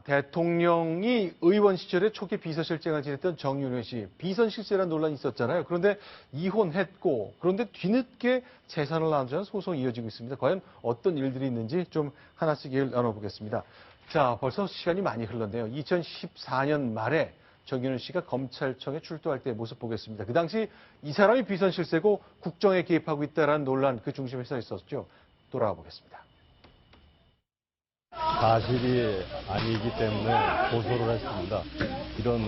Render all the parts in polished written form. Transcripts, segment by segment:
대통령이 의원 시절에 초기 비서실장을 지냈던 정윤회 씨, 비선 실세라는 논란이 있었잖아요. 그런데 이혼했고, 그런데 뒤늦게 재산을 나누자는 소송이 이어지고 있습니다. 과연 어떤 일들이 있는지 좀 하나씩 얘기를 나눠보겠습니다. 자, 벌써 시간이 많이 흘렀네요. 2014년 말에 정윤회 씨가 검찰청에 출두할 때의 모습 보겠습니다. 그 당시 이 사람이 비선 실세고 국정에 개입하고 있다는 논란 그 중심에 서 있었죠. 돌아가 보겠습니다. 사실이 아니기 때문에 고소를 했습니다. 이런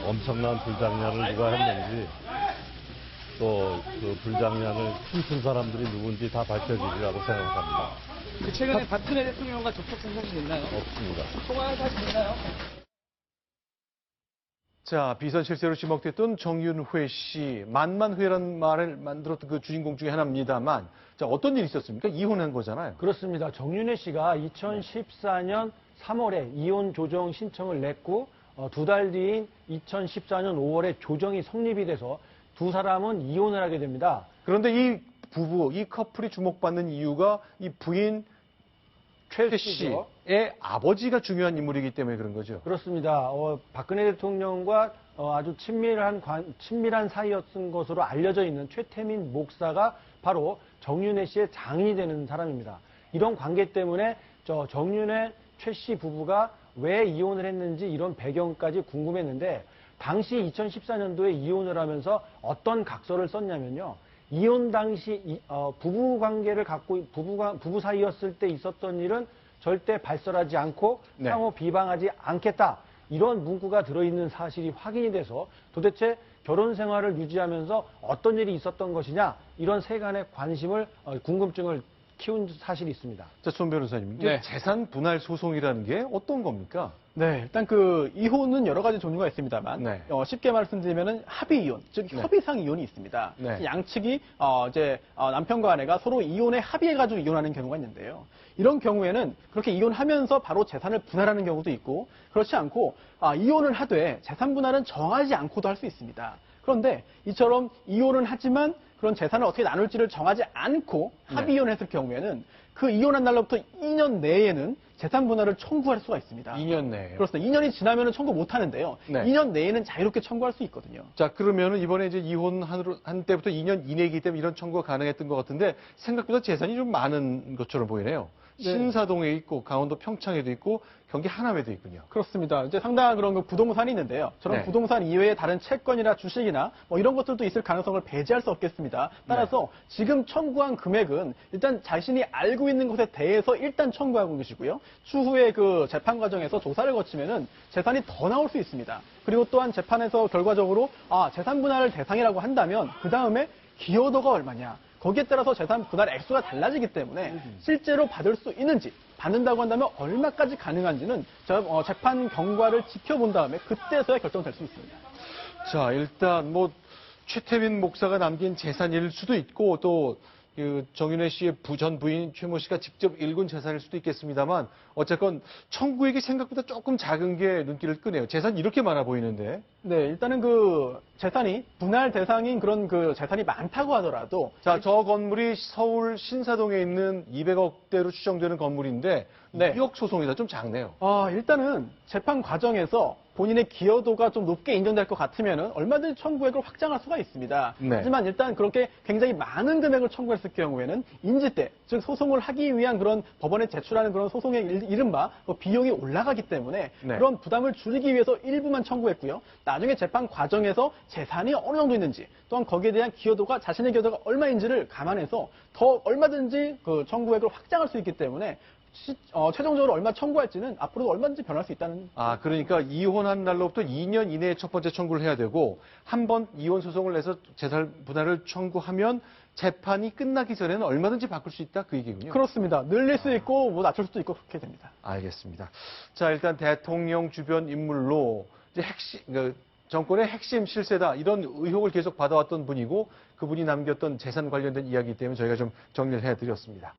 엄청난 불장난을 누가 했는지 또 그 불장난을 춤춘 사람들이 누군지 다 밝혀지리라고 생각합니다. 최근에 박근혜 대통령과 접촉한 사실 있나요? 없습니다. 통화한 사실 있나요? 자, 비선 실세로 지목됐던 정윤회 씨, 만만회라는 말을 만들었던 그 주인공 중에 하나입니다만, 자, 어떤 일이 있었습니까? 이혼한 거잖아요. 그렇습니다. 정윤회 씨가 2014년 3월에 이혼 조정 신청을 냈고 두 달 뒤인 2014년 5월에 조정이 성립이 돼서 두 사람은 이혼을 하게 됩니다. 그런데 이 부부, 이 커플이 주목받는 이유가 이 부인 최 씨의 아버지가 중요한 인물이기 때문에 그런 거죠. 그렇습니다. 박근혜 대통령과 아주 친밀한 사이였던 것으로 알려져 있는 최태민 목사가 바로 정윤회 씨의 장인이 되는 사람입니다. 이런 관계 때문에 정윤회 최 씨 부부가 왜 이혼을 했는지 이런 배경까지 궁금했는데 당시 2014년도에 이혼을 하면서 어떤 각서를 썼냐면요. 이혼 당시 부부 관계를 갖고 부부 사이였을 때 있었던 일은 절대 발설하지 않고 상호 비방하지 않겠다. 이런 문구가 들어있는 사실이 확인이 돼서 도대체 결혼 생활을 유지하면서 어떤 일이 있었던 것이냐 이런 세간의 관심을 궁금증을 키운 사실이 있습니다. 자, 손 변호사님, 이게 재산 분할 소송이라는 게 어떤 겁니까? 네, 일단 그 이혼은 여러 가지 종류가 있습니다만 쉽게 말씀드리면은 합의 이혼, 즉 협의상 이혼이 있습니다. 양측이 이제 남편과 아내가 서로 이혼에 합의해가지고 이혼하는 경우가 있는데요. 이런 경우에는 그렇게 이혼하면서 바로 재산을 분할하는 경우도 있고 그렇지 않고 이혼을 하되 재산 분할은 정하지 않고도 할 수 있습니다. 그런데 이처럼 이혼은 하지만 그런 재산을 어떻게 나눌지를 정하지 않고 합의 이혼을 했을 경우에는 그 이혼한 날로부터 2년 내에는 재산 분할을 청구할 수가 있습니다. 2년 내에. 그렇습니다. 2년이 지나면 청구 못 하는데요. 2년 내에는 자유롭게 청구할 수 있거든요. 자, 그러면은 이번에 이제 이혼한 때부터 2년 이내이기 때문에 이런 청구가 가능했던 것 같은데 생각보다 재산이 좀 많은 것처럼 보이네요. 신사동에 있고 강원도 평창에도 있고 경기 하남에도 있군요. 그렇습니다. 이제 상당한 그런 부동산이 있는데요. 저런 부동산 이외에 다른 채권이나 주식이나 뭐 이런 것들도 있을 가능성을 배제할 수 없겠습니다. 따라서 지금 청구한 금액은 일단 자신이 알고 있는 것에 대해서 일단 청구하고 계시고요. 추후에 그 재판 과정에서 조사를 거치면은 재산이 더 나올 수 있습니다. 그리고 또한 재판에서 결과적으로 재산 분할 대상이라고 한다면 그 다음에 기여도가 얼마냐. 거기에 따라서 재산 분할 액수가 달라지기 때문에 실제로 받을 수 있는지 받는다고 한다면 얼마까지 가능한지는 재판 경과를 지켜본 다음에 그때서야 결정될 수 있습니다. 자, 일단 뭐 최태민 목사가 남긴 재산일 수도 있고 또 그 정윤회 씨의 전 부인 최모 씨가 직접 일군 재산일 수도 있겠습니다만 어쨌건 청구액이 생각보다 조금 작은 게 눈길을 끄네요. 재산이 이렇게 많아 보이는데. 네, 일단은 그 재산이 분할 대상인 그런 그 재산이 많다고 하더라도 자, 저 건물이 서울 신사동에 있는 200억대로 추정되는 건물인데 2억 소송이다. 좀 작네요. 일단은 재판 과정에서 본인의 기여도가 좀 높게 인정될 것 같으면은 얼마든지 청구액을 확장할 수가 있습니다. 하지만 일단 그렇게 굉장히 많은 금액을 청구했을 경우에는 인지대, 즉 소송을 하기 위한 그런 법원에 제출하는 그런 소송의 이른바 비용이 올라가기 때문에 그런 부담을 줄이기 위해서 일부만 청구했고요. 나중에 재판 과정에서 재산이 어느 정도 있는지 또한 거기에 대한 기여도가 자신의 기여도가 얼마인지를 감안해서 더 얼마든지 그 청구액을 확장할 수 있기 때문에 최종적으로 얼마 청구할지는 앞으로도 얼마든지 변할 수 있다는. 그러니까 이혼한 날로부터 2년 이내에 첫 번째 청구를 해야 되고 한 번 이혼 소송을 내서 재산 분할을 청구하면 재판이 끝나기 전에는 얼마든지 바꿀 수 있다 그 얘기군요. 그렇습니다. 늘릴 수 있고 뭐 낮출 수도 있고 그렇게 됩니다. 알겠습니다. 자, 일단 대통령 주변 인물로 이제 정권의 핵심 실세다 이런 의혹을 계속 받아왔던 분이고 그분이 남겼던 재산 관련된 이야기 때문에 저희가 좀 정리를 해드렸습니다.